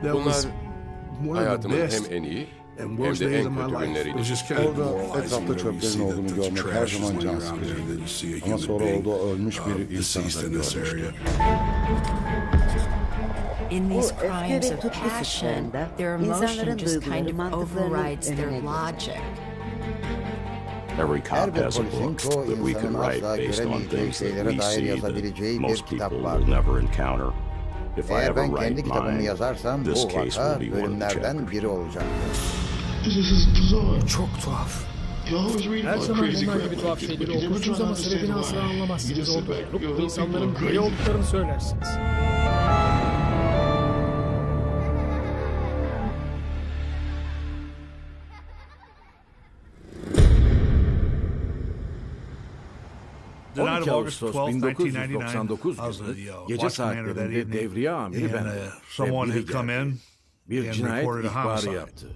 Bunlar hayatımın hem en iyi hem de en kötü günleriydi. Orada etrafta çöplerin olduğunu görmek her zaman can sıkıcıydı. Ama sonra orada ölmüş bir insanı da görmüştü. In these crimes of passion, their emotion just kind of overrides their logic. Every cop has a book that we can write based on things that we see that most people will never encounter. If I Eğer ever ben write kendi kitabımı mine, yazarsam this bu case vaka will be one of the bölümlerden chapters. biri olacak. Çok tuhaf. Her zaman bunlar gibi tuhaf şeyleri okursunuz ama sebebini asla anlamazsınız. Orada insanların deli olduklarını söylersiniz. Ağustos 1999 günü gece saatlerinde devriye amiri ben ve biri geldi. Bir cinayet ihbarı yaptı.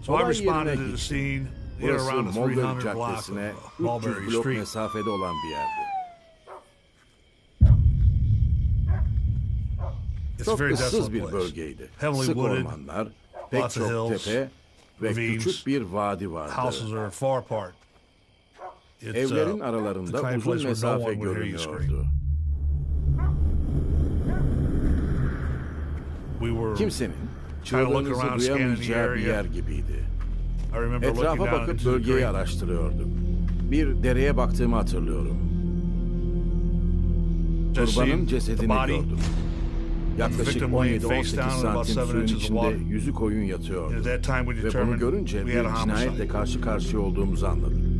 Olay yerine gittim. Burası Mulberry Caddesi'ne 300 blok mesafede olan bir yerdi. Çok ıssız bir bölgeydi. Sık ormanlar, pek çok tepe ve küçük bir vadi vardı. Evlerin aralarında uzun mesafe görünüyordu. Kimsenin çığlığınızı duyamayacağı bir yer gibiydi. Etrafa bakıp bölgeyi araştırıyordum. Bir dereye baktığımı hatırlıyorum. Kurbanın cesedini gördüm. Yaklaşık 17-18 santim suyun içinde yüzü koyun yatıyordu. Ve bunu görünce bir cinayetle karşı karşıya olduğumuzu anladım.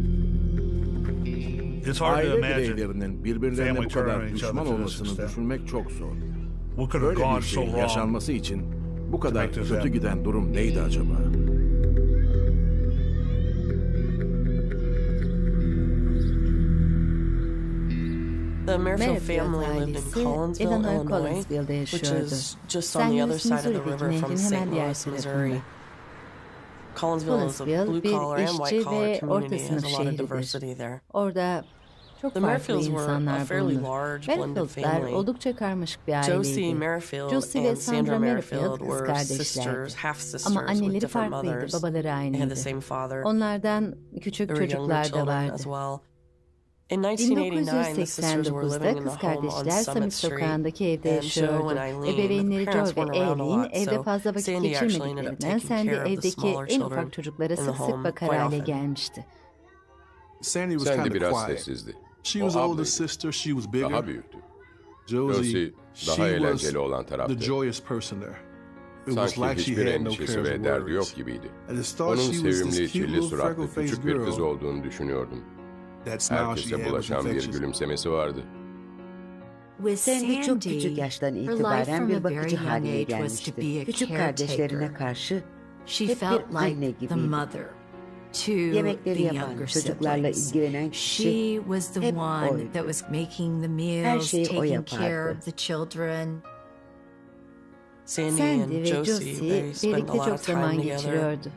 Aile bireylerinin birbirlerine bu kadar düşman olmasını düşünmek çok zor. Böyle bir şeyin yaşanması için bu kadar kötü giden durum neydi acaba? The Merrifield family lived in Collinsville, Illinois, which is just on the other side of the river from St. Louis, Missouri. Collinsville is a blue-collar and white-collar community. It has a lot of diversity there. Orada çok farklı insanlar bulunur. Merrifield'lar oldukça karmaşık bir aileydi. Josie ve Sandra Merrifield kız kardeşlerdi. Ama anneleri farklıydı, babaları aynıydı. Onlardan küçük çocuklar da vardı. 1989'da kız kardeşler Summit sokağındaki evde yaşıyordu. Ebeveynleri Joe ve Eileen evde fazla vakit geçirmediklerinden Sandy evdeki en ufak çocuklara sık sık bakar hale gelmişti. Sandy biraz sessizdi. O ablaydı. Daha büyüktü. Josie daha eğlenceli olan taraftı. Sanki hiçbir endişesi ve derdi yok gibiydi. Onun sevimli, çilli suratlı küçük bir kız olduğunu düşünüyordum. Herkese bulaşan bir gülümsemesi vardı. Sandy çok küçük yaştan itibaren bir bakıcı haline gelmişti. Küçük kardeşlerine karşı hep bir anne gibiydi. Yemekleri yapan, çocuklarla ilgilenen kişi hep oydu. Her şeyi o yapardı. Sandy ve Josie birlikte çok zaman geçiriyordu.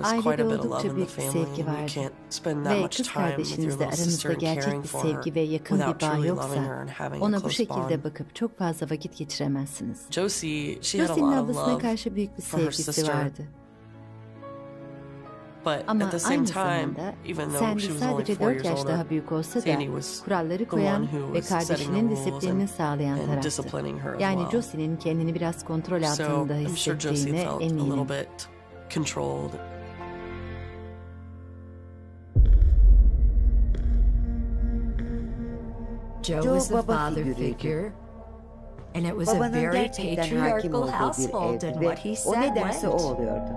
Ailede oldukça büyük bir sevgi vardı ve kız kardeşinizle aranızda gerçek bir sevgi ve yakın bir bağ yoksa ona bu şekilde bakıp çok fazla vakit geçiremezsiniz. Josie'nin ablasına karşı büyük bir sevgisi vardı. Ama aynı zamanda Sandy sadece 4 yaş daha büyük olsa da kuralları koyan ve kardeşinin disiplinini sağlayan taraftı. Yani Josie'nin kendini biraz kontrol altında hissettiğine eminim. Joe was the father figure, and it was a very patriarchal household, and what he o ne said derse o went. oluyordu.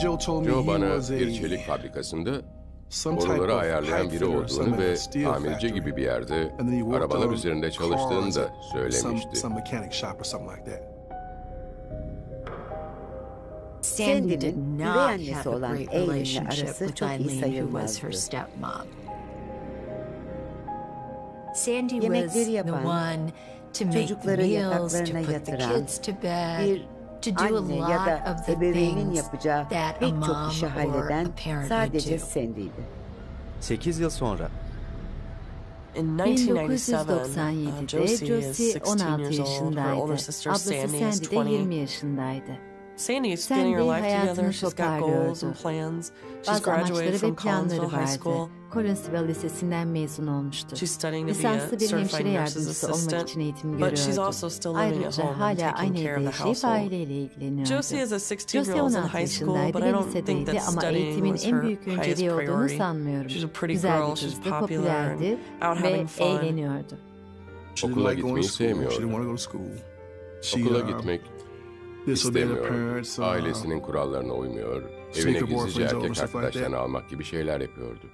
Joe bana bir çelik fabrikasında boruları ayarlayan biri olduğunu ve tamirci gibi bir yerde arabalar üzerinde çalıştığını da söylemişti. Sandy'nin üvey annesi olan Eileen'le arası çok iyi sayılmazdı. Yemekleri yapan, çocukları yataklarına yatıran, bir anne ya da ebeveynin yapacağı pek çok işi halleden sadece Sandy'ydi. 8 yıl sonra In 1997, Josie 16 years old. Her older sister Sandy is 20. yaşındaydı. Sandy is getting her life together. She's got goals and plans. She's graduated from Collinsville High School. Collinsville Lisesi'nden mezun olmuştu. She's studying to be Lisanslı a bir certified hemşire nurse's yardımcısı olmak assistant, için eğitim but she's görüyordu. also still living at Ayrıca home and hala taking aynı care evde of the yaşayıp household. aileyle ilgileniyordu. Josie is a 16-year-old Josie in 16 high school, yaşındaydı but I ve don't think lisedeydi that ama studying eğitimin was en her büyük highest önceliği olduğunu priority. sanmıyorum. She's a pretty Güzel girl, bir she's kızdı, popular popülerdi and out ve having fun. eğleniyordu. Okula gitmeyi sevmiyordu. Okula gitmek istemiyor. Ailesinin kurallarına uymuyor. Evine gizlice erkek arkadaşlarını almak gibi şeyler yapıyordu.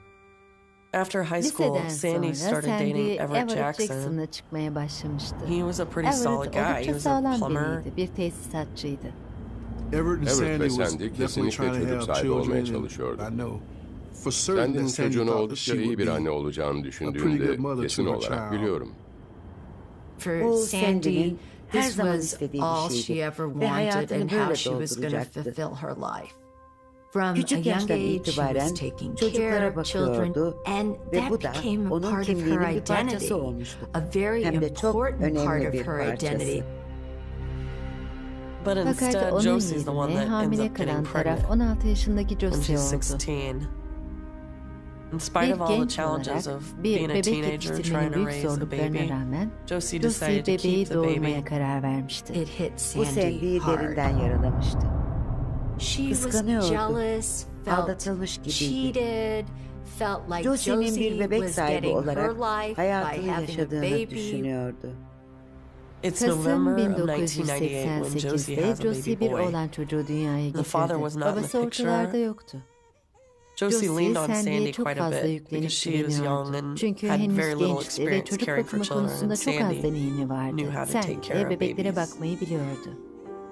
After high school, Liseden Sandy sonra started Sandy dating Everett Jackson. Jackson'la çıkmaya başlamıştı. He was a pretty solid Everett guy. He oldukça was a sağlam plumber. biriydi, bir tesisatçıydı. Everett ve Sandy kesinlikle çocuk sahibi olmaya çalışıyordu. Sandy'nin çocuğuna oldukça iyi bir anne olacağını düşündüğünde kesin olarak biliyorum. Bu Sandy'nin her zaman istediği bir şeydi ve hayatını böyle dolduracaktı. Küçük yaştan itibaren çocuklara bakıyordu ve bu da onun kimliğinin bir parçası olmuştu. Hem de çok önemli bir parçası. But Fakat instead, onun Josie's the one yerine that ends hamile up kalan getting taraf pregnant 16 yaşındaki when Josie she's oldu. 16. In spite Bir of all the genç challenges olarak of bir being a bebek teenager yetiştirmenin trying to büyük raise a zorluklarına baby, rağmen Josie Josie decided to keep bebeği the baby. doğurmaya karar vermişti. Bu Sandy'yi derinden yaralamıştı. Kıskanıyordu, aldatılmış gibiydi. Josie'nin bir bebek sahibi olarak hayatını yaşadığını düşünüyordu. It's Kasım November of 1998 when Josie 1988'de has a baby Josie bir boy. oğlan çocuğu dünyaya The father getirdi. was not in the Babası ortalarda picture. yoktu. Josie leaned on Sandy'ye Sandy çok quite a fazla bit yüklenip because she was young güveniyordu. and Çünkü had henüz very little gençti ve experience çocuk caring for bakımı children, konusunda and çok az Sandy deneyimi vardı. knew how to Sen take care de of bebeklere babies. bakmayı biliyordu.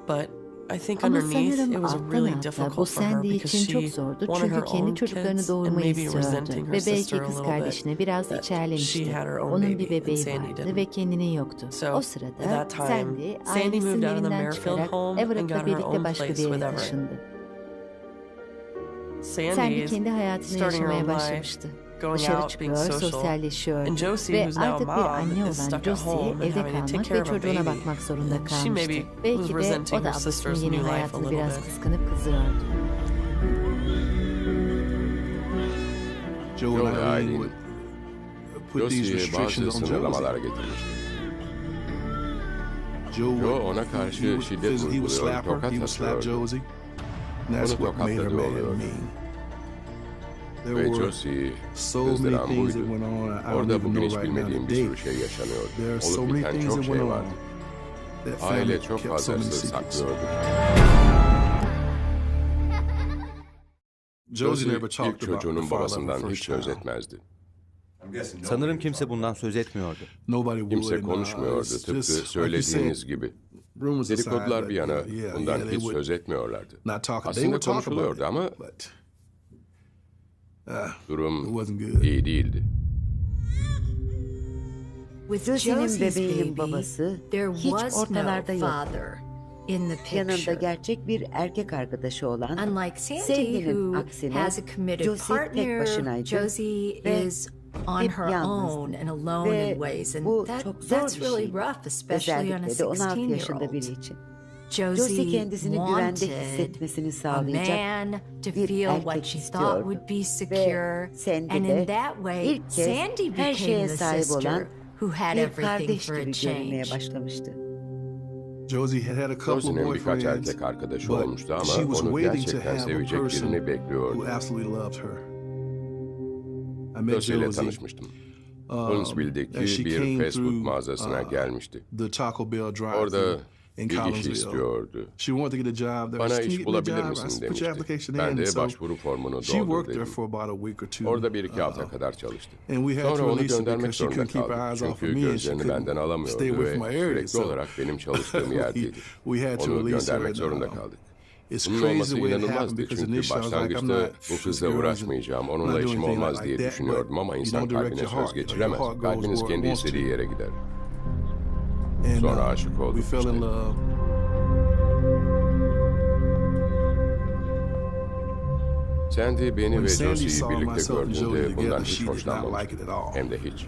But I think Ama underneath sanırım it was alttan really alta bu difficult for her Sandy because için çok she zordu. wanted Çünkü her kendi own çocuklarını kids and doğurmayı maybe istiyordu. resenting her Ve sister belki a kız little bit kardeşine biraz that içerlemişti. she had her own Onun baby bir and bebeği Sandy vardı didn't. ve kendinin yoktu. So, O at sırada that time, Sandy Sandy ailesinin moved out of the evinden Merrifield çıkarak home and got Everett'la her birlikte own başka bir place yere with Everett. taşındı. Sandy Sandy is kendi hayatını starting her yaşamaya own life, başlamıştı. going Dışarı out, being çıkıyor, social. sosyalleşiyordu. And Josie, Ve who's now a artık bir mom, anne is olan stuck at Josie home and evde having to take kalmak care ve of a çocuğuna baby. bakmak zorunda And she maybe kalmıştı. was Belki de resenting o da her sister's ablasının yeni new life a hayatını little biraz bit. kıskanıp kızıyordu. Joe ve Aileen, Josie'ye bazı sınırlamalar getirmişti. Joe ona karşı şiddet uyguluyor, tokat atıyordu. Onu tokatladığı oluyordu. Ve Josie'yi kızdıran buydu. Orada bugün hiç bilmediğim bir sürü şey yaşanıyordu. Olup biten çok şey vardı. Aile çok fazla sır saklıyordu. Josie ilk çocuğunun babasından hiç söz etmezdi. Sanırım kimse bundan söz etmiyordu. Kimse konuşmuyordu, tıpkı söylediğiniz gibi. Dedikodular bir yana bundan hiç söz etmiyorlardı. Aslında konuşuluyordu ama durum iyi değildi. Josie'nin bebeğinin babası hiç ortalarda yoktu. Yanında gerçek bir erkek arkadaşı olan Sandy'nin aksine Josie tek başınaydı ve hep yalnızdı. Ve bu çok zor bir şey. Özellikle de 16 yaşında biri için. Josie kendisini güvende hissetmesini sağlayacak bir erkek istiyordu. Ve Sandy de ilk kez her şeye sahip olan bir kardeş gibi görünmeye başlamıştı. Josie'nin birkaç erkek arkadaşı olmuştu ama onu gerçekten sevecek birini bekliyordu. Josie ile tanışmıştım. Huntsville'deki bir fast food mağazasına gelmişti. Orada bir iş istiyordu. Bana iş bulabilir misin demişti. Ben de başvuru formunu doldur dedim. Orada 1-2 hafta kadar çalıştı. Sonra onu göndermek zorunda kaldık. Çünkü gözlerini benden alamıyordu ve sürekli olarak benim çalıştığım yerdeydi. Onu göndermek zorunda kaldık. Bunun olması inanılmazdı çünkü başlangıçta bu kızla uğraşmayacağım, onunla işim olmaz diye düşünüyordum ama insan kalbine söz geçiremez. Kalbiniz kendi istediği yere gider. Sonra aşık olduk işte. Sandy beni ve Josie'yi birlikte gördüğünde bundan hiç hoşlanmamıştı. Hem de hiç.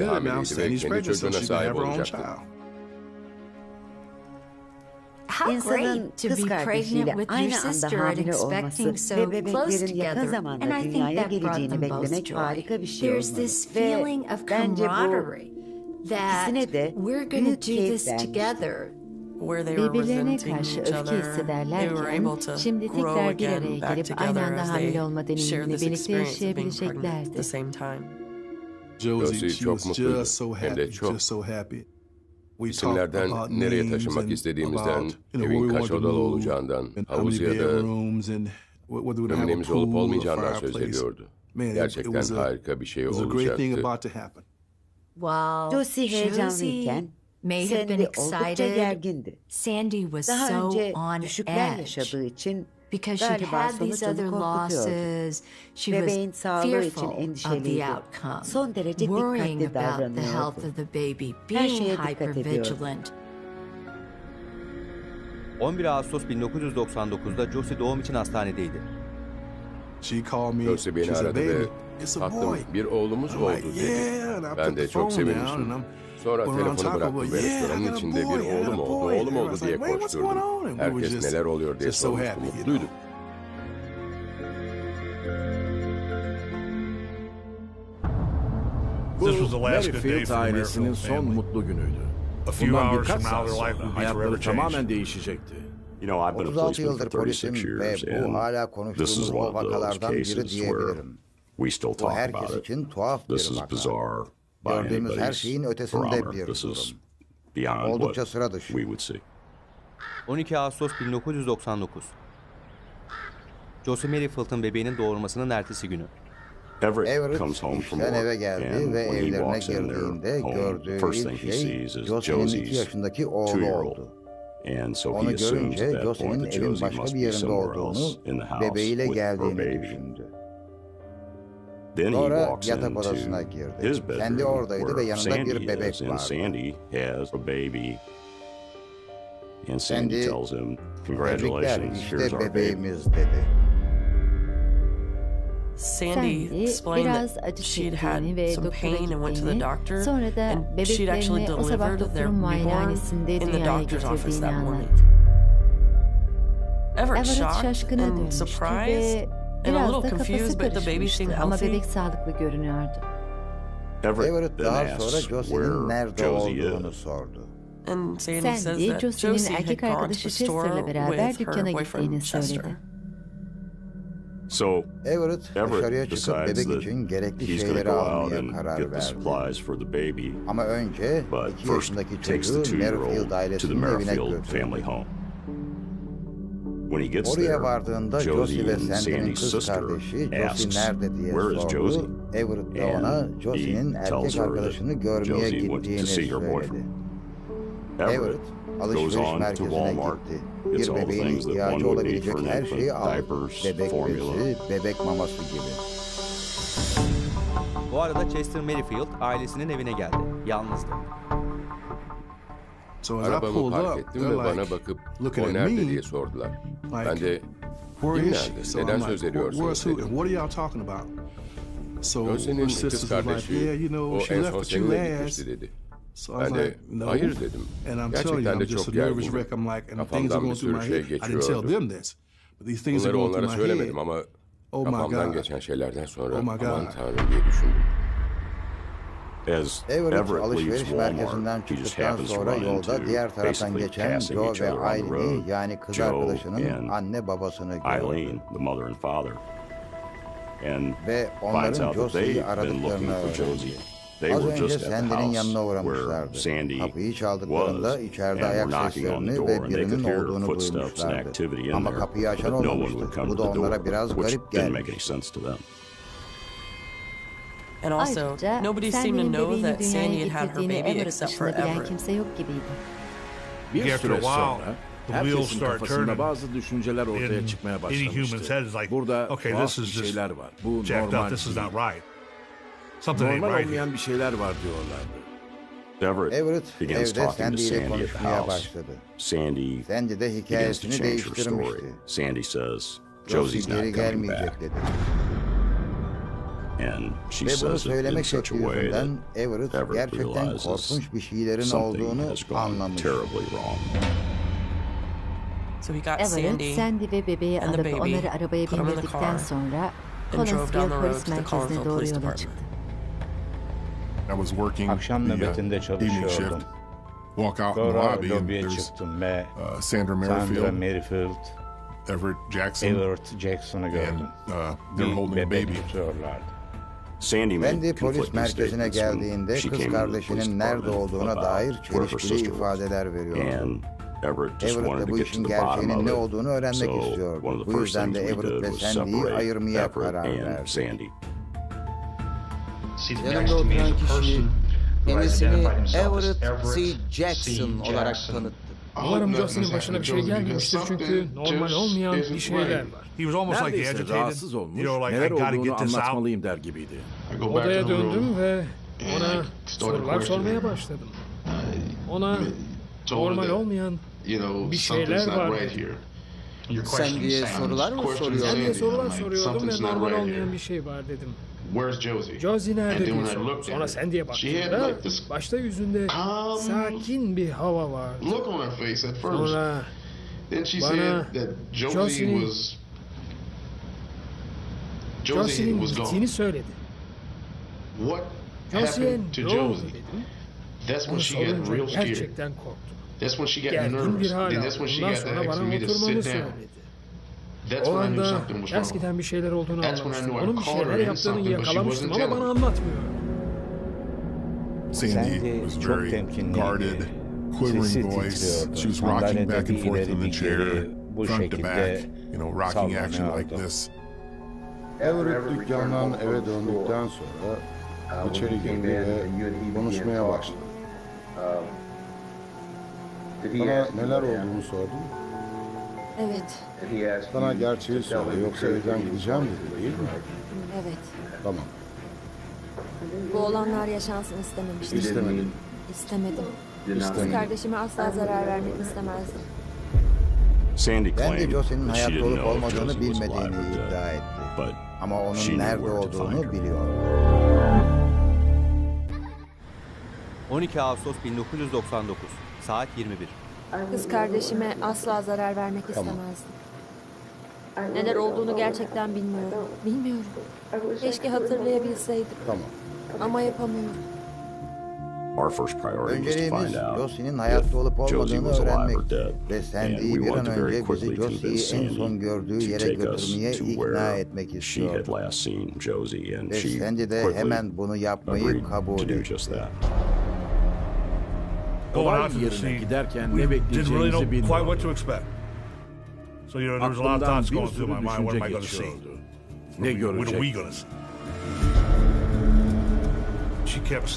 Şimdi hamileydi ve kendi çocuğuna sahip olacaktı. İnsanın kız kardeşiyle aynı anda hamile olması ve bebeklerin yakın zamanda dünyaya geleceğini beklemek harika bir şey olmalı. Ve bence bu ikisine de büyük keyif vermiştir. Birbirlerine karşı öfke hissederlerken şimdi tekrar bir araya gelip aynı anda hamile olma deneyimini birlikte yaşayabileceklerdi. Josie çok mutluydu. Hem de çok. İsimlerden, nereye taşınmak istediğimizden, evin kaç odalı olacağından, havuz ya da ömrümüz olup olmayacağından söz ediyordu. Gerçekten harika bir şey olacaktı. Josie heyecanlıyken Sandy oldukça gergindi. Daha önce düşükler yaşadığı için galiba sonuç onu korkutuyordu. Bebeğin sağlığı için endişeliydi. Son derece dikkatli davranıyordu. Her şeye dikkat ediyordu. 11 Ağustos 1999'da Josie doğum için hastanedeydi. Josie beni aradı ve tatlım bir oğlumuz oldu dedi. Ben de çok sevinmiştim. Sonra telefonu bıraktım ve restoranın içinde bir oğlum oldu diye koşturdum. Herkes neler oluyor diye sormuştu, mutluydum. Bu Merrifield ailesinin son mutlu günüydü. Bundan birkaç saat sonra hayatları tamamen değişecekti. 36 yıldır polisim ve bu hala konuştuğumuz o vakalardan biri diyebilirim. Bu herkes için tuhaf bir vaka. Gördüğümüz her şeyin ötesinde bir durum. Oldukça sıra dışı. 12 Ağustos 1999. Josie Merrifield'ın bebeğinin doğurmasının ertesi günü. Everett işten eve geldi ve evlerine girdiğinde gördüğü ilk şey Josie'nin 2 yaşındaki oğlu oldu. Onu görünce Josie'nin evin başka bir yerinde olduğunu, bebeğiyle geldiğini düşündü. Sonra yatak odasına girdi. Kendi oradaydı ve yanında bir bebek vardı. Sandy, tebrikler işte bebeğimiz dedi. Sandy biraz acı çektiğini ve doktora gittiğini, sonra da bebeklerini o sabah doktorun muayenehanesinde dünyaya getirdiğini anlattı. Everett şaşkına dönmüştü ve biraz da kafası karışmıştı ama bebek sağlıklı görünüyordu. Everett daha sonra Josie'nin nerede olduğunu sordu. Sandy, Josie'nin erkek arkadaşı Chester'la beraber dükkana gittiğini söyledi. Everett dışarıya çıkıp bebek için gerekli şeyleri almaya karar verdi. Ama önce 2 yaşındaki çocuğu Merrifield ailesinin evine götürdü. Oraya vardığında Josie ve Sandy'nin kız kardeşi Josie nerede diye sordu. Everett de ona Josie'nin erkek arkadaşını görmeye gittiğini söyledi. Everett alışveriş merkezine gitti. Bir bebeğin ihtiyacı olabilecek her şeyi aldı. Bebek bezi, bebek maması gibi. Bu arada Chester Merrifield ailesinin evine geldi. Yalnızdı. Arabamı park ettim ve bana bakıp o nerede diye sordular. Ben de kim nerede, neden söz ediyorsunuz dedim. Josie'nin kız kardeşi o en son seninle gitmişti dedi. Ben de hayır dedim. Gerçekten de çok gergindim. Kafamdan bir sürü şey geçiyordu. Bunları onlara söylemedim ama kafamdan geçen şeylerden sonra aman Tanrım diye düşündüm. Everett alışveriş merkezinden çıktıktan sonra yolda diğer taraftan geçen Joe ve Eileen'i, yani kız arkadaşının anne babasını gördü. Ve onların Josie'yi aradıklarını öğrendi. Az önce Sandy'nin yanına uğramışlardı. Kapıyı çaldıklarında içeride ayak seslerini ve birinin olduğunu duymuşlardı. Ama kapıyı açan olmamıştı. Bu da onlara biraz garip gelmişti. Ayrıca Sandy'nin bebeğini dünyaya getirdiğini Everett dışında bilen kimse yok gibiydi. Bir süre sonra herkesin kafasında bazı düşünceler ortaya çıkmaya başlamıştı. Burada tuhaf bir şeyler var. Bu normal değil. Normal olmayan bir şeyler var diyorlardı. Everett evde Sandy ile konuşmaya başladı. Sandy de hikayesini değiştirmişti. Josie geri gelmeyecek dedi. Ve bunu söylemek şekli yüzünden Everett gerçekten korkunç bir şeylerin olduğunu anlamış. Everett, Sandy ve bebeği alıp onları arabaya bindirdikten sonra Collinsville polis merkezine doğru yola çıktı. Akşam nöbetinde çalışıyordum. Sonra lobiye çıktım ve Sandra Merrifield, Everett Jackson'ı gördüm. Bir bebek tutuyorlardı. Sandy polis merkezine geldiğinde kız kardeşinin nerede olduğuna dair çelişkili ifadeler veriyordu. Everett de bu işin gerçeğinin ne olduğunu öğrenmek istiyordu. Bu yüzden de Everett ve Sandy'yi ayırmaya karar verdi. Yanımda oturan kişi kendisini Everett C. Jackson olarak tanıttı. Umarım Josie'nin başına bir şey gelmemiştir çünkü normal olmayan bir şeyler var. Neredeyse rahatsız olmuş, neler olduğunu anlatmalıyım der gibiydi. Odaya döndüm ve ona sorular sormaya başladım. Ona normal olmayan bir şeyler var dedi. Sen diye sorular mı soruyorsun? Sen diye sorular soruyordum ve normal olmayan bir şey var dedim. Josie nerede diye sordum. Sonra sen diye baktığımda başta yüzünde sakin bir hava vardı. Sonra bana Josie'nin gittiğini söyledi. Josie'ye ne oldu dedim. Onu sorunca gerçekten korktum. Gergin bir hal aldı. Bundan sonra bana oturmamı söyledi. O anda ters giden bir şeyler olduğunu anlamıştım. Onun bir şeyler yaptığını yakalamıştım ama bana anlatmıyor. Sandy was very guarded, quivering voice. She was rocking back and forth in the chair, front to back, rocking action like this. Everett dükkandan eve döndükten sonra içeri girdi ve konuşmaya başladı. Bana neler olduğunu sordum. Evet. Sana gerçeği söyle yoksa evden gideceğim dedi değil mi? Evet. Tamam. Bu olanlar yaşansın istememiştim. İstemedim. İstemedim. Kız kardeşime asla zarar vermek istemezdim. Sandy Josie'nin hayatta olup olmadığını bilmediğini iddia etti. Ama onun nerede olduğunu biliyor. 12 Ağustos 1999, saat 21. Kız kardeşime asla zarar vermek istemezdim. Neler olduğunu gerçekten bilmiyorum. Bilmiyorum. Keşke hatırlayabilseydim. Tamam. Ama yapamıyorum. Önceliğimiz Josie'nin hayatta olup olmadığını öğrenmek ve Sandy'yi bir an önce bizi Josie'yi en son gördüğü yere götürmeye ikna etmek istiyordu. Ve Sandy de hemen bunu yapmayı kabul etti. Olay yerine giderken ne bekleyeceğimizi bilmiyorum. Aklımdan bir sürü düşünce geçiyordu. Ne görecektim?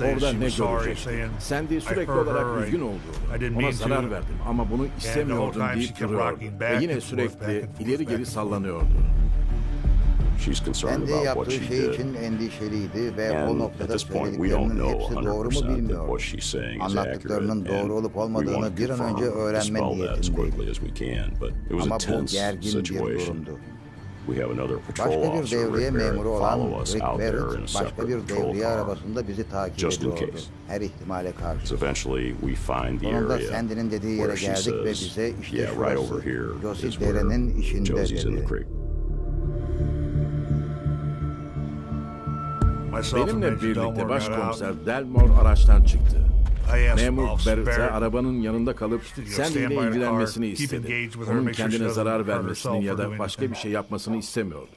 Orada ne görecektim? Sandy sürekli olarak üzgün olduğunu, ona zarar verdim ama bunu istemiyordum deyip duruyordu. Ve yine sürekli ileri geri sallanıyordu. Sandy yaptığı şey için endişeliydi ve o noktada söylediklerinin hepsi doğru mu bilmiyordu. Anlattıklarının doğru olup olmadığını bir an önce öğrenme niyetindeydi. Ama bu gergin bir durumdu. Başka bir devriye memuru olan Rick Barrett, başka bir devriye arabasında bizi takip ediyordu. Her ihtimale karşı. Sonunda Sandy'nin dediği yere geldik ve bize işte şurası, Josie derenin içinde dedi. Benimle birlikte başkomiser Delmore araçtan çıktı. Memur Barrett'e arabanın yanında kalıp Sandy ile ilgilenmesini istedi. Onun kendine zarar vermesini ya da başka bir şey yapmasını istemiyordu.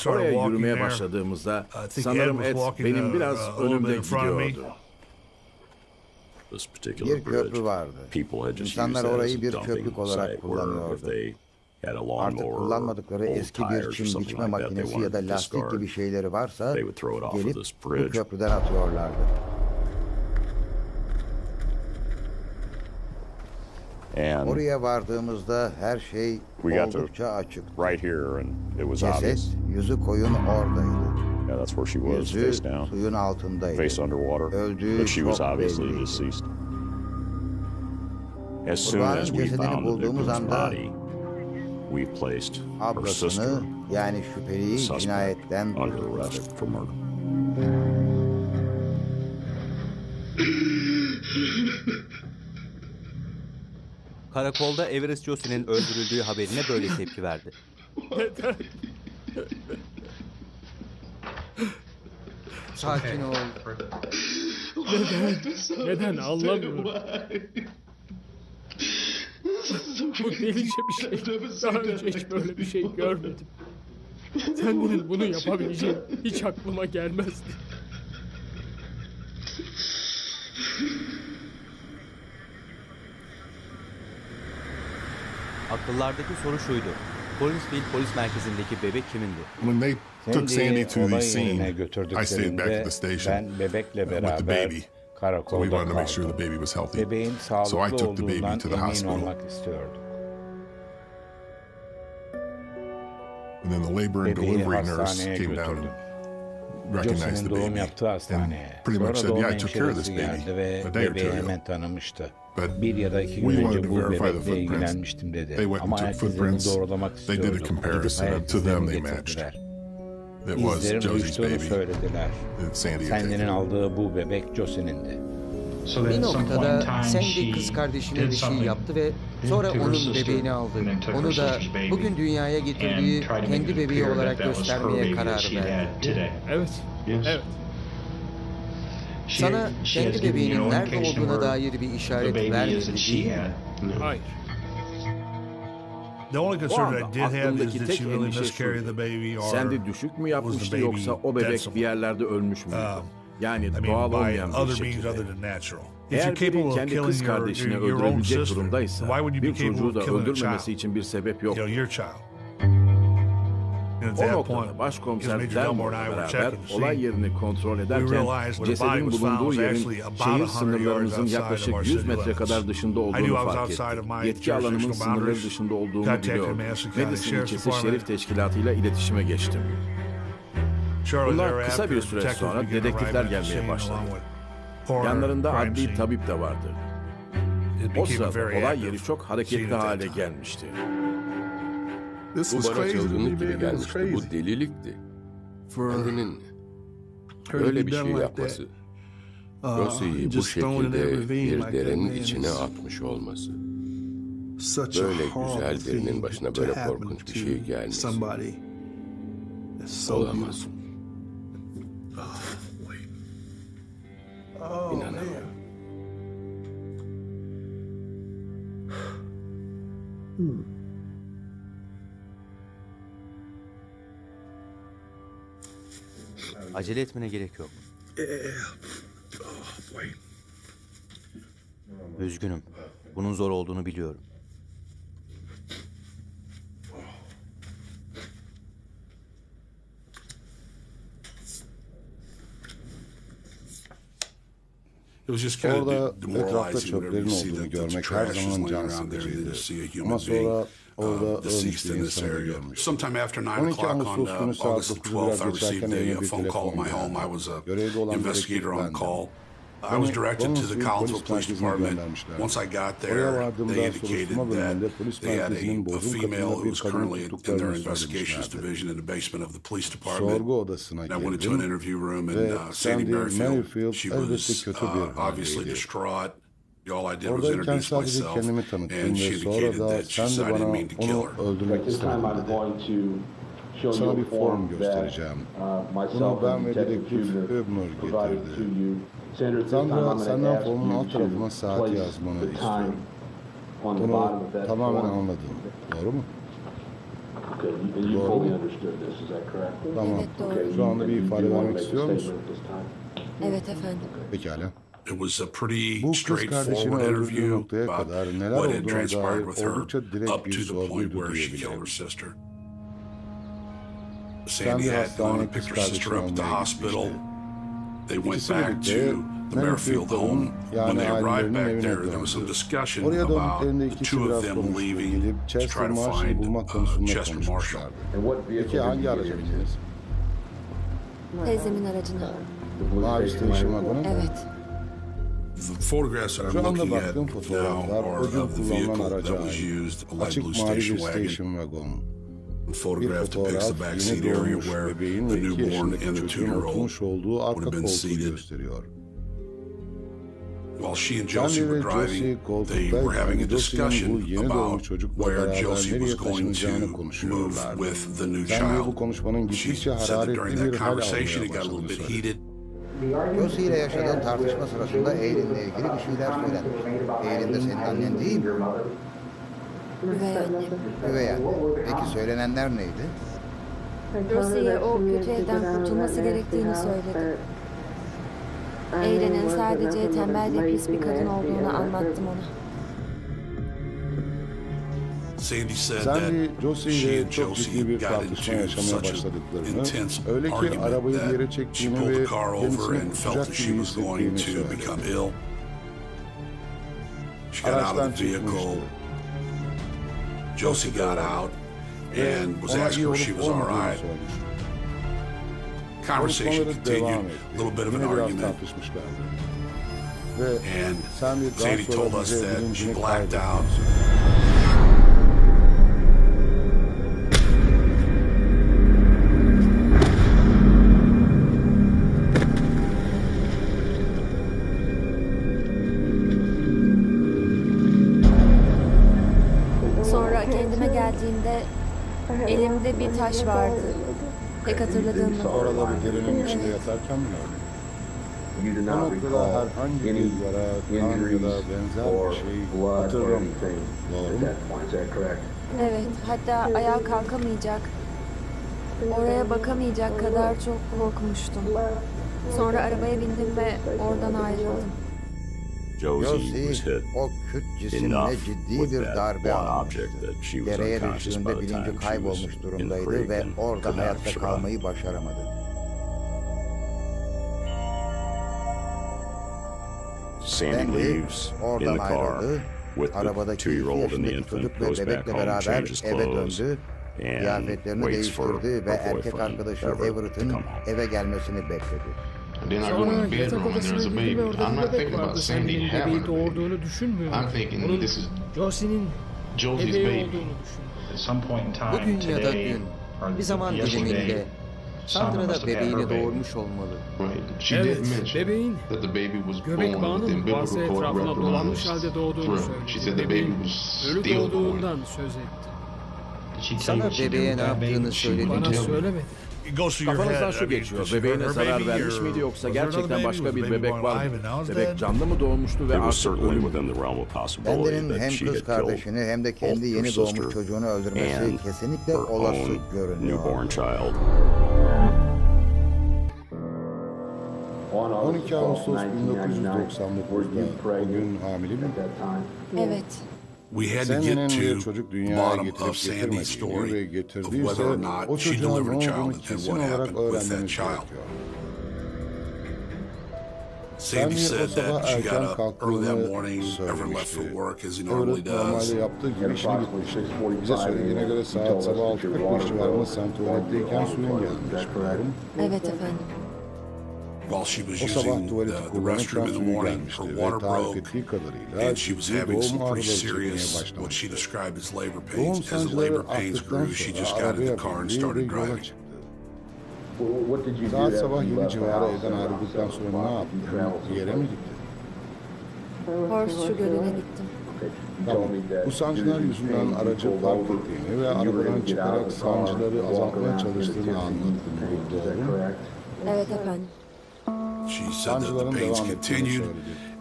Oraya yürümeye başladığımızda sanırım Ed benim biraz önümde gidiyordu. Bir köprü vardı. İnsanlar orayı bir köprülük olarak kullanıyordu. Artık kullanmadıkları eski bir çim biçme makinesi ya da lastik gibi şeyleri varsa gelip bu köprüden atıyorlardı. Oraya vardığımızda her şey oldukça açık. Ceset, yüzü koyun oradaydı. Yüzü suyun altındaydı. Öldüğü çok belliydi. Kurbanın cesedini bulduğumuz anda ablasını yani şüpheliyi cinayetten tutukladık. Karakolda Everest Josie'nin öldürüldüğü haberine böyle tepki verdi. Neden? Sakin ol. Neden anlamıyorum. Bu delice bir şey. Daha önce hiç böyle bir şey görmedim. Sendinin bunu yapabileceğin hiç aklıma gelmezdi. Akıllardaki soru şuydu. Collinsville polis merkezindeki bebek kimindi? When they took Sandy to the scene, I stayed back at the station ben bebekle with the beraber baby. So we karakolda wanted to make sure kaldım. the baby was healthy. Bebeğin So I sağlıklı took the baby olduğundan to the emin hospital. olmak istiyordum. And then the labor and Bebeği delivery nurse hastaneye came down götürdüm. and recognized Josie'nin the doğum baby. yaptığı hastaneye. And pretty much Sonra said, doğum yeah, I took care of this hemşiresi baby geldi ve a day or two bebeği ago. hemen tanımıştı. But Bir ya da iki we gün wanted önce to bu verify the bebekle footprints. ilgilenmiştim dedi. They went and Ama took ayak izlerini footprints. doğrulamak They did a istiyordum. comparison, Ayak and to them izlerini they getirdiler. It was İzlerin Josie's uyuştuğunu baby söylediler. that Sandy had Sandy'nin taken. aldığı bu bebek Josie'nindi. Bir noktada Sandy kız kardeşine bir şey yaptı ve sonra onun bebeğini aldı. Onu da bugün dünyaya getirdiği kendi bebeği olarak göstermeye karar verdi. Evet. Evet. Sana kendi bebeğinin nerede olduğuna dair bir işaret vermedi değil mi? Hayır. The only O concern anda I did have is aklımdaki that tek she really endişe miscarried şuydu. the baby, or Sandy düşük mü yapmıştı baby yoksa o bebek dead bir yerlerde ölmüş müydü? Yani I mean, doğal by olmayan bir other means şekilde. other than natural. If Eğer you're biri capable of kendi kız killing kardeşini your own öldürebilecek sister, durumdaysa why would you be bir capable çocuğu da of killing a öldürmemesi child? için bir sebep yok. Your child. And at O that noktada point, başkomiser Major Delmore Delmore'la and I were beraber checking the olay scene. yerini kontrol We ederken realized when the body cesedin was found bulunduğu was yerin actually about şehir 100 yards sınırlarımızın outside yaklaşık of our 100 city metre limits. kadar dışında I knew olduğunu I was fark outside of ettim. my Yetki alanımın jurisdictional sınırları boundaries. dışında olduğumu Contacted biliyordum. Madison County Madison Sheriff's ilçesi Department. şerif teşkilatıyla iletişime geçtim. Shortly Bunlar thereafter, kısa bir süre detectives sonra began dedektifler arriving at the gelmeye scene başladı. along with coroner, Yanlarında crime adli scene. tabip de vardı. It O became a sırada very olay active yeri çok hareketli scene at that hale time. gelmişti. This Bu was bana crazy to me, çılgınlık man. gibi It was gelmişti. crazy. Bu delilikti. For Kendinin her to böyle be bir done şey like yapması, that. Josie'yi bu Just thrown in that şekilde ravine bir like that, derenin man, içine is atmış olması. such a Böyle horrible güzel birinin thing başına to böyle happen korkunç bir to şey gelmesi. somebody that's so Olamaz. beautiful. Oh, İnanamıyorum. Acele etmene gerek yok. Üzgünüm. Bunun zor olduğunu biliyorum. Orada etrafta çöplerin olduğunu görmek her zaman can sıkıcıydı. Ama sonra orada ölmüş bir insanı görmüş. 12 Ağustos günü saat 9'u biraz geçerken evime bir telefon geldi. Görevde olan dedektif bendim. I was directed to the Collinsville Police Department. Once I got there, they indicated that they had a female who was currently in their investigations division in the basement of the police department. And I went into an interview room, and Sandy Merrifield, she was obviously distraught. All I did was introduce myself, and she indicated that she said I didn't mean to kill her. Öldürmek istemedim dedi. Sana bir form göstereceğim. Bunu ben ve dedektif Öbner getirdi. Sandra, senden formun alt tarafına saati yazmanı istiyorum. Bunu tamamen anladım. Doğru mu? Doğru mu? Tamam. Evet, doğru. Şu anda bir ifade vermek istiyor musun? Evet efendim. Pekala. It was a pretty Bu kız kardeşini straightforward öldürdüğü interview noktaya about kadar neler what had olduğuna transpired dair with her oldukça direkt up bir to the point sorguydu where she killed her diyebilirim. sister. Sandy Sandy had gone hastaneye and kız picked her sister up at the kardeşini almaya hospital. gitmişti. They went İkisi back birlikte to the Merrifield home. When yani they arrived ailelerinin back evine there, there was some döndü. discussion Oraya about döndüklerinde the ikisi two of biraz them konuştu. leaving Gidip to try Chester to Marshall'ı find bulmak konusunda Chester Marshall. konuşmuşlardı. Peki hangi araca bindiniz? Teyzemin aracına. Mavi station wagonu mu? Evet. The photographs that I'm Şu anda looking at baktığım now fotoğraflar are o gün of the kullanılan vehicle araca that was ait. used, a light Açık blue mavi bir station wagon. station wagon. The Bir photograph depicts the fotoğraf backseat yeni area doğmuş where bebeğin the ve 2 newborn yaşındaki and the çocuğun 2-year-old oturmuş olduğu would arka have been koltuğu seated. gösteriyor. While she and Josie were driving, they were having a discussion about where Josie was going to move with the new child. She said that during that conversation, it got a little bit heated. Josie ile yaşadığın tartışma sırasında Eğilin'le ilgili bir şeyler söylenmiş. Eğilin de senin annen değil mi? Üvey annem. Üvey anne. Peki söylenenler neydi? Josie'ye o kötü evden kurtulması gerektiğini söyledi. Eğlen'in sadece tembel ve pis bir kadın olduğunu anlattım ona. Sandy said that she and Josie got into such an intense argument that she pulled the car over and felt that she was going to become ill. She got out of the vehicle. Josie got out and was asking her if she was all right. Conversation continued, a little bit of an argument. And Sandy told us that she blacked out. Sonra kendime geldiğimde elimde bir taş vardı. Pek hatırladığım bu. Orada bir derinin içinde yatarken mi öyle? O noktada herhangi bir yara, kan ya da benzer bir şey hatırlamıyorum. Doğru mu? Evet, hatta ayağa kalkamayacak, oraya bakamayacak kadar çok korkmuştum. Sonra arabaya bindim ve oradan ayrıldım. Josie, o küt cisimle ciddi bir darbe almıştı. Dereye düştüğünde bilinci kaybolmuş durumdaydı ve orada hayatta kalmayı başaramadı. Sandy oradan ayrıldı, arabadaki 2 yaşındaki çocuk ve bebekle beraber eve döndü, kıyafetlerini değiştirdi ve erkek arkadaşı Everett'ın eve gelmesini bekledi. Sonra yatak odasına girdim ve orada bir bebek vardı. Sandy'nin bebeği doğurduğunu düşünmüyorum. Onun Josie'nin bebeği olduğunu düşünüyorum. Bugün ya da dün, bir zaman diliminde Sandra bebeğini doğurmuş olmalı. Evet, bebeğin göbek bağının boğazı etrafına dolanmış halde doğduğunu söyledi. Bebeğin ölü doğduğundan söz etti. Sana bebeğe ne yaptığını söyledi. Bana söylemedi. Kafanızdan şu geçiyor. Bebeğine zarar vermiş miydi yoksa gerçekten başka bir bebek var mı? Bebek canlı mı doğmuştu ve artık ölü mü? Bender'in hem kız kardeşini hem de kendi yeni doğmuş çocuğunu öldürmesi kesinlikle olası görünüyor. 12 Ağustos 1999'da o gün hamile mi? Evet. We had to get to the bottom of Sandy's story of whether or not she delivered a child and what happened with that child. Sandy said that she got up early that morning, Everett left for work as he normally does. Normalde yaptığı gibi işine gitmişti. Bize söylediğine göre saat sabah 6:45 civarında sen tuvaletteyken suyun gelmiş. Evet efendim. While she was using the restroom in the morning, her water broke, and she was having some pretty serious, what she described as labor pains. As the labor pains grew, she just got in the car and started driving. Saat sabah 7 civarı evden ayrıldıktan sonra ne yaptın? Bir yere mi gittin? Horseshoe Gölü'ne gittim. Tamam. Bu sancılar yüzünden aracı park ettiğini ve arabadan çıkarak sancıları azaltmaya çalıştığını anlattın. Doğru mu? Evet efendim. She said that the pains continued,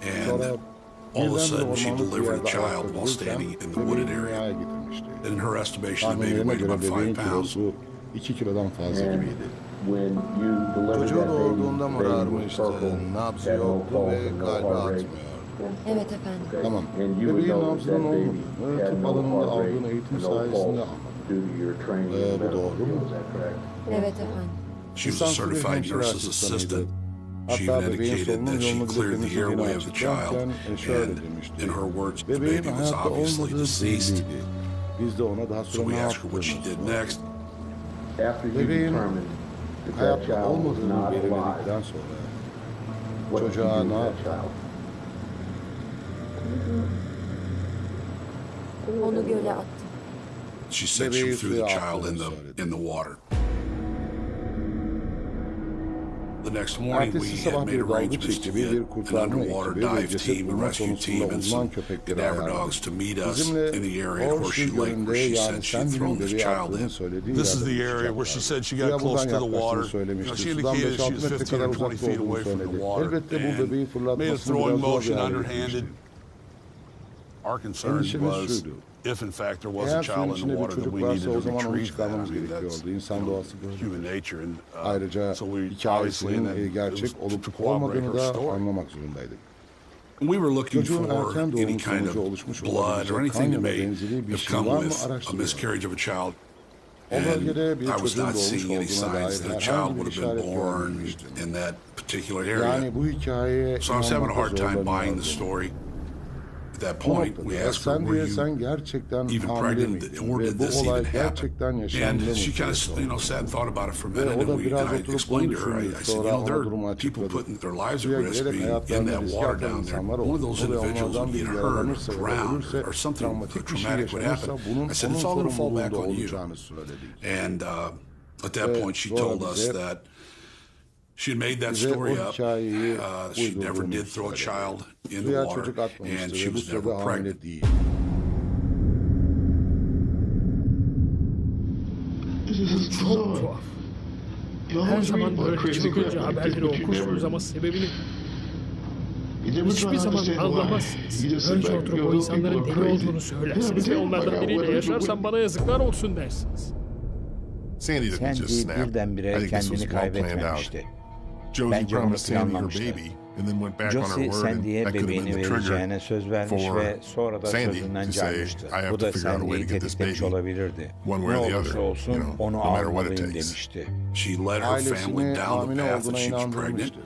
and that all of a sudden she delivered a child while standing in the wooded area. And in her estimation, the baby weighed about 5 pounds. 2 kilodan fazla gibiydi. Çocuğu doğurduğunda morarmıştı, nabzı yoktu ve kalbi atmıyordu. Evet efendim. Tamam. Bebeğin nabzının olmadığını, tıp alanında aldığın eğitim sayesinde anladım. Bu doğru mu? Evet efendim. She was a certified nurse's assistant. She even indicated that she cleared the airway of the child, and in her words, the baby was obviously deceased. So we asked her what she did next. Bebeğin hayatta olmadığını belirledikten sonra çocuğa ne yaptı? Onu göle attım. She said she threw the child in the water. The next morning, we had made arrangements to get an underwater dive team, a rescue team, and some cadaver dogs to meet us in the area at Horseshoe Lake where she said she'd thrown this child in. This is the area where she said she got close to the water. She indicated she was 15 or 20 feet away from the water and made a throwing motion underhanded. Our concern was, if in fact there was a child in the water, then we needed to retrieve that. I mean, that's human nature. And so we obviously to corroborate her story. We were looking for any kind of blood or anything that may have come with a miscarriage of a child. And I was not seeing any signs that a child would have been born in that particular area. So I was having a hard time buying the story. At that point, we asked her, were you even pregnant, or did this even happen? And she kind of sat and thought about it for a minute, and I explained to her, I said, there are people putting their lives at risk being in that water down there. One of those individuals would get hurt, drowned, or something traumatic would happen. I said, it's all going to fall back on you. And at that point, she told us that she had made that story up. She never did throw a child in the water, and she was never pregnant. Çok tuhaf. Her zaman böyle çılgınca haberleri okursunuz ama sebebini hiçbir zaman anlamazsınız. Önce oturup o insanların deli olduğunu söylersiniz ve onlardan biriyle yaşarsan bana yazıklar olsun dersiniz. Sandy birdenbire kendini kaybetmemişti. Bence bunu planlamıştı. Josie Sandy'ye bebeğini vereceğine söz vermiş ve sonra da sözünden caymıştı. Bu da Sandy'yi tetiklemiş olabilirdi. Ne olursa olsun onu almalıyım demişti. Ailesini hamile olduğuna inandırmıştı.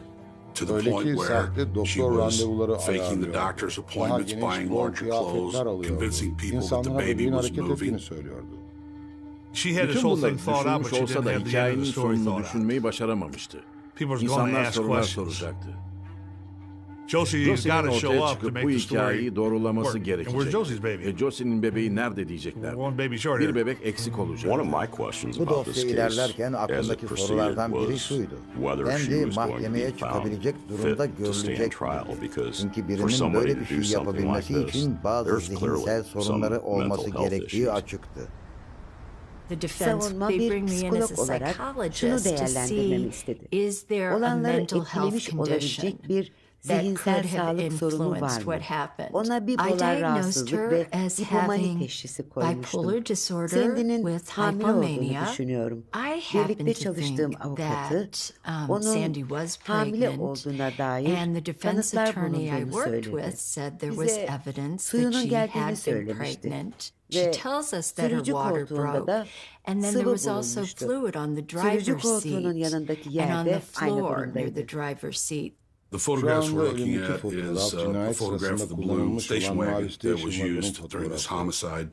Öyle ki sahte doktor randevuları ayarlıyor. Daha geniş bol kıyafetler alıyordu. İnsanlara bebeğin hareket ettiğini söylüyordu. Bütün bunları düşünmüş olsa da hikayenin sonunu düşünmeyi başaramamıştı. İnsanlar sorular soracaktı. Josie'nin ortaya çıkıp bu hikayeyi doğrulaması gerekecek. Ve Josie'nin bebeği nerede diyecekler. Bir bebek eksik olacak. Bu dosya ilerlerken aklımdaki sorulardan biri şuydu. Sandy mahkemeye çıkabilecek durumda görülecek. Çünkü birinin böyle bir şey yapabilmesi için bazı zihinsel sorunları olması gerektiği açıktı. Savunma bir psikolog olarak şunu değerlendirmemi istedi. Olanları etkilemiş olabilecek bir zihinsel sağlık sorunu var mı? Ona bipolar rahatsızlık ve hipomani teşhisi koymuştum. Sandy'nin hamile olduğunu düşünüyorum. Birlikte çalıştığım avukatı onun hamile olduğuna dair kanıtlar bulunduğunu söyledi. Bize suyunun geldiğini söylemişti. Ve sürücü koltuğunda da sıvı bulunmuştu. Sürücü koltuğunun yanındaki yerde ayna bulundaydı. The photographs we're looking at is a photograph of the blue station wagon that was used during this homicide.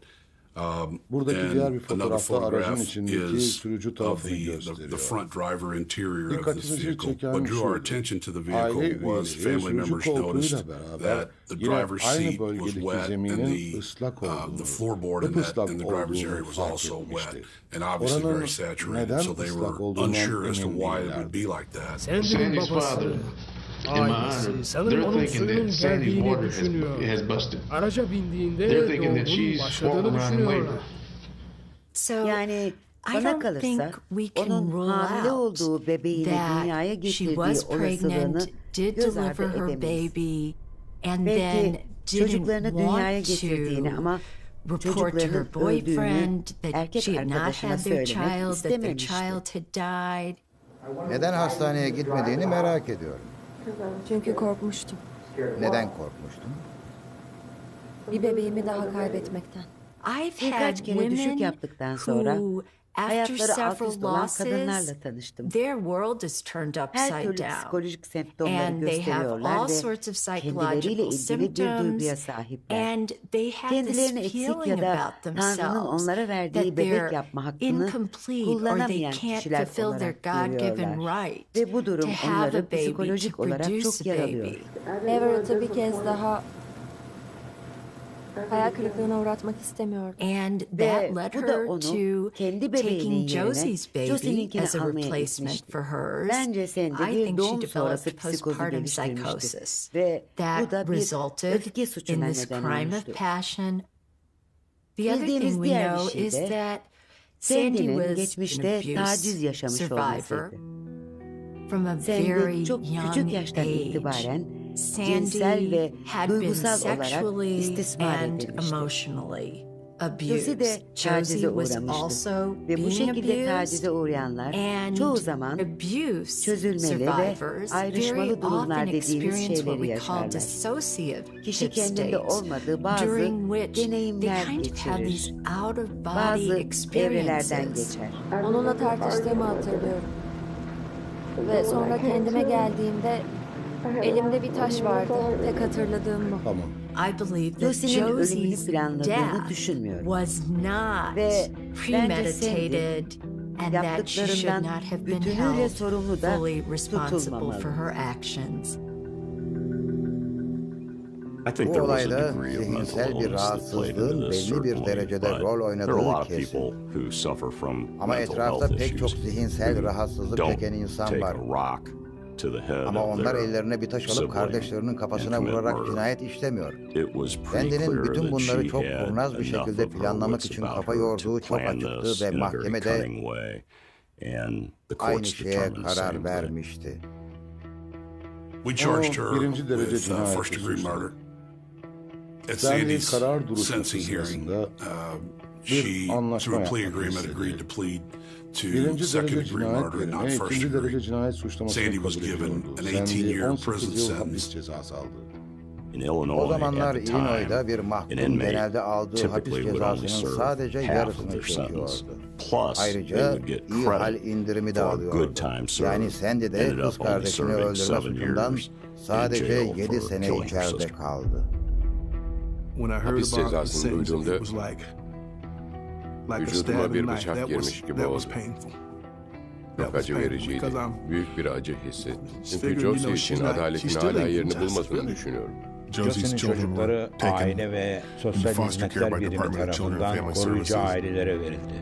Buradaki diğer bir Another fotoğrafta aracın photograph içindeki is sürücü of tarafını gösteriyor. the front driver interior of this Dikkatimizi vehicle. çeken What drew our şu, attention to the aile vehicle was üyeleri family members sürücü noticed koltuğuyla beraber that the yine driver's aynı seat was bölgedeki wet and zeminin ıslak olduğunu, the floorboard in the driver's area was also wet and obviously very saturated. So they were unsure as to why it would be like that. Sandy'nin babası, ailesi sanırım onun suyunun geldiğini düşünüyor. Araca bindiğinde doğumunun başladığını düşünüyorlar. Yani bana kalırsa onun hamile olduğu bebeğini dünyaya getirdiği olasılığını göz ardı edemeyiz. Belki çocuklarını dünyaya getirdiğini ama çocuklarının öldüğünü erkek arkadaşına söylemek istememişti. Neden hastaneye gitmediğini merak ediyorum. Çünkü korkmuştum. Neden korkmuştun? Bir bebeğimi daha kaybetmekten. Birkaç kere düşük yaptıktan sonra hayatları alt üst olan kadınlarla tanıştım. Her türlü psikolojik semptomları gösteriyorlar ve kendileriyle ilgili bir duyguya sahipler. Kendilerini eksik ya da Tanrı'nın onlara verdiği bebek yapma hakkını kullanamayan kişiler olarak görüyorlar. Ve bu durum onları psikolojik olarak çok yaralıyor. Everett'ı bir kez daha Hayal kırıklığına uğratmak istemiyordum. And that led her to taking Josie's baby as a replacement for hers. I think she developed postpartum psychosis. That resulted in this crime of passion. The other thing we know is that Sandy was an abuse survivor. From a very young age, Sandy had been sexually and emotionally abused. Josie was also being abused, and abuse survivors very often experience what we call dissociative states, during which they kind of have these out-of-body experiences. Onunla tartıştığımı hatırlıyorum. Ve sonra kendime geldiğimde elimde bir taş vardı. Tek hatırladığım bu. Tamam. I believe that Josie's death was not premeditated and that she should not have been held fully responsible for her actions. Bu olayda zihinsel bir rahatsızlığın belli bir derecede rol oynadığı kesin. Ama etrafta pek çok zihinsel rahatsızlık çeken insan var. Ama onlar ellerine bir taş alıp kardeşlerinin kafasına vurarak cinayet işlemiyor. Sandy'nin bütün bunları çok kurnaz bir şekilde planlamak için kafa yorduğu çok açıktı ve mahkemede aynı şeye karar vermişti. We charged her with first degree murder. At Sandy's sentencing hearing, she, through a plea agreement, agreed to plead to second degree murder and not first degree. Sandy was given an 18-year prison sentence. O zamanlar Illinois'da bir mahkum genelde aldığı hapis cezasının sadece yarısını çekiyordu. Ayrıca iyi hal indirimi de alıyordu. Yani Sandy de kız kardeşini öldürme suçundan sadece 7 sene içeride kaldı. Hapis cezasını duyduğumda vücuduma bir bıçak girmiş gibi oldu. Çok acı vericiydi. Büyük bir acı hissettim. Çünkü Josie için adaletin hala yerini bulmadığını düşünüyorum. Josie'nin çocukları aile ve sosyal hizmetler birimi tarafından koruyucu ailelere verildi.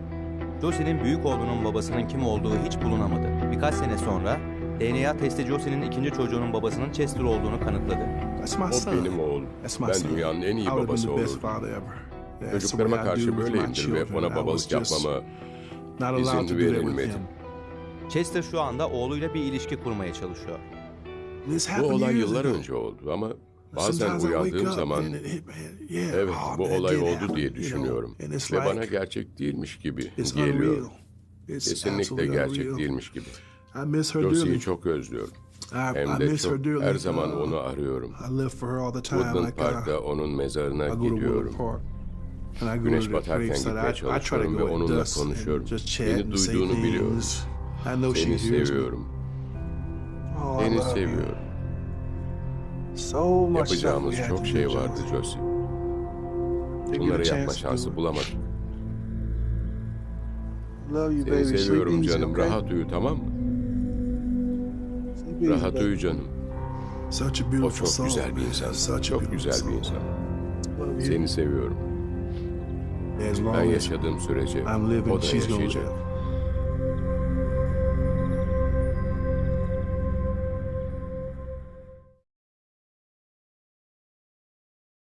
Josie'nin büyük oğlunun babasının kim olduğu hiç bulunamadı. Birkaç sene sonra DNA testi Josie'nin ikinci çocuğunun babasının Chester olduğunu kanıtladı. O benim oğlum. Ben dünyanın en iyi babası olurdum. Çocuklarıma karşı böyleyimdir ve ona babalık yapmama izin verilmedi. Chester şu anda oğluyla bir ilişki kurmaya çalışıyor. Bu olay yıllar önce oldu ama bazen uyandığım zaman evet bu olay oldu diye düşünüyorum. Ve bana gerçek değilmiş gibi geliyor. Kesinlikle gerçek değilmiş gibi. Josie'yi çok özlüyorum. Hem de çok her zaman onu arıyorum. Woodland Park'ta onun mezarına gidiyorum. Güneş batarken gitmeye çalışıyorum ve onunla konuşuyorum. Beni duyduğunu biliyorum. Seni seviyorum. Seni seviyorum. Yapacağımız çok şey vardı Josie. Bunları yapma şansı bulamadık. Seni seviyorum canım. Rahat uyu, tamam mı? Rahat uyu canım. O çok güzel bir insan. Çok güzel bir insan. Seni seviyorum. Ben yaşadığım sürece o da yaşayacak.